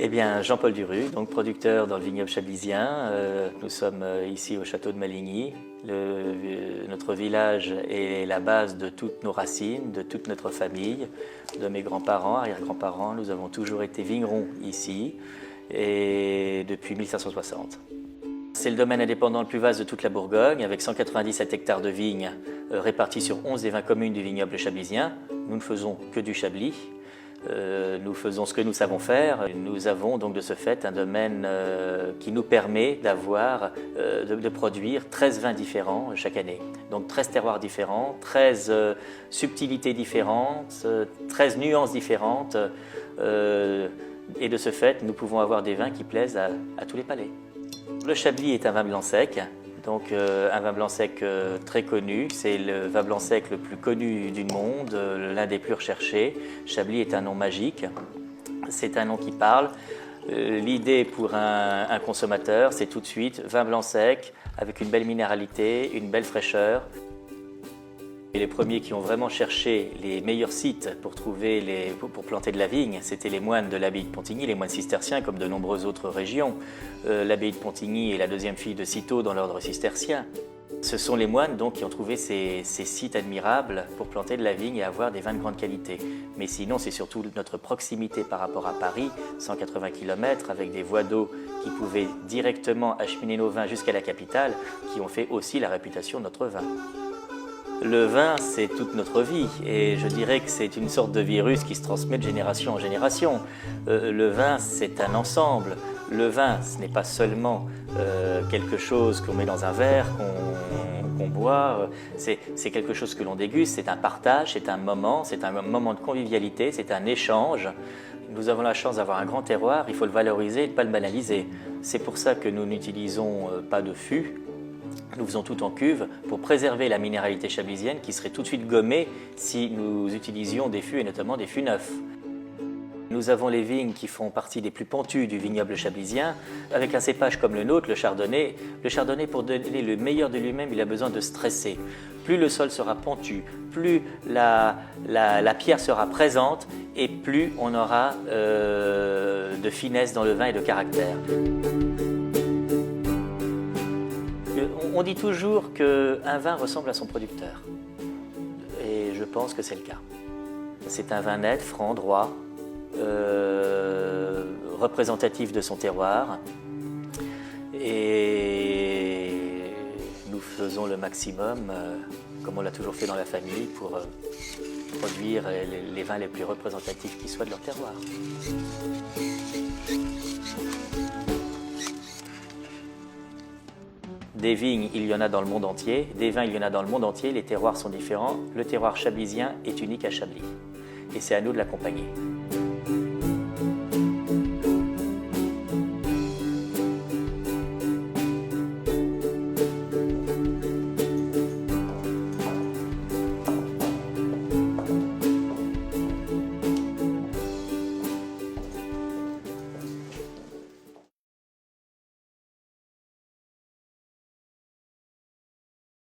Eh bien, Jean-Paul Duru, donc producteur dans le vignoble chablisien. Nous sommes ici au château de Maligny. Notre village est la base de toutes nos racines, de toute notre famille, de mes grands-parents, arrière-grands-parents. Nous avons toujours été vignerons ici, et depuis 1560. C'est le domaine indépendant le plus vaste de toute la Bourgogne, avec 197 hectares de vignes répartis sur 11 des 20 communes du vignoble chablisien. Nous ne faisons que du chablis. Nous faisons ce que nous savons faire. Nous avons donc de ce fait un domaine qui nous permet de produire 13 vins différents chaque année. Donc 13 terroirs différents, 13 subtilités différentes, 13 nuances différentes. Et de ce fait, nous pouvons avoir des vins qui plaisent à tous les palais. Le Chablis est un vin blanc sec. Donc un vin blanc sec très connu, c'est le vin blanc sec le plus connu du monde, l'un des plus recherchés. Chablis est un nom magique, c'est un nom qui parle. L'idée pour un consommateur, c'est tout de suite vin blanc sec avec une belle minéralité, une belle fraîcheur. Et les premiers qui ont vraiment cherché les meilleurs sites pour planter de la vigne, c'était les moines de l'abbaye de Pontigny, les moines cisterciens comme de nombreuses autres régions. L'abbaye de Pontigny est la deuxième fille de Cîteaux dans l'ordre cistercien. Ce sont les moines donc qui ont trouvé ces sites admirables pour planter de la vigne et avoir des vins de grande qualité. Mais sinon, c'est surtout notre proximité par rapport à Paris, 180 km avec des voies d'eau qui pouvaient directement acheminer nos vins jusqu'à la capitale, qui ont fait aussi la réputation de notre vin. Le vin, c'est toute notre vie et je dirais que c'est une sorte de virus qui se transmet de génération en génération. Le vin, c'est un ensemble. Le vin, ce n'est pas seulement quelque chose qu'on met dans un verre, qu'on boit, c'est quelque chose que l'on déguste, c'est un partage, c'est un moment de convivialité, c'est un échange. Nous avons la chance d'avoir un grand terroir, il faut le valoriser et ne pas le banaliser. C'est pour ça que nous n'utilisons pas de fût. Nous faisons tout en cuve pour préserver la minéralité chablisienne qui serait tout de suite gommée si nous utilisions des fûts et notamment des fûts neufs. Nous avons les vignes qui font partie des plus pentues du vignoble chablisien. Avec un cépage comme le nôtre, le chardonnay, pour donner le meilleur de lui-même, il a besoin de stresser. Plus le sol sera pentu, plus la pierre sera présente et plus on aura de finesse dans le vin et de caractère. On dit toujours qu'un vin ressemble à son producteur, et je pense que c'est le cas. C'est un vin net, franc, droit, représentatif de son terroir, et nous faisons le maximum, comme on l'a toujours fait dans la famille, pour produire les vins les plus représentatifs qui soient de leur terroir. Des vignes, il y en a dans le monde entier. Des vins, il y en a dans le monde entier. Les terroirs sont différents. Le terroir chablisien est unique à Chablis. Et c'est à nous de l'accompagner.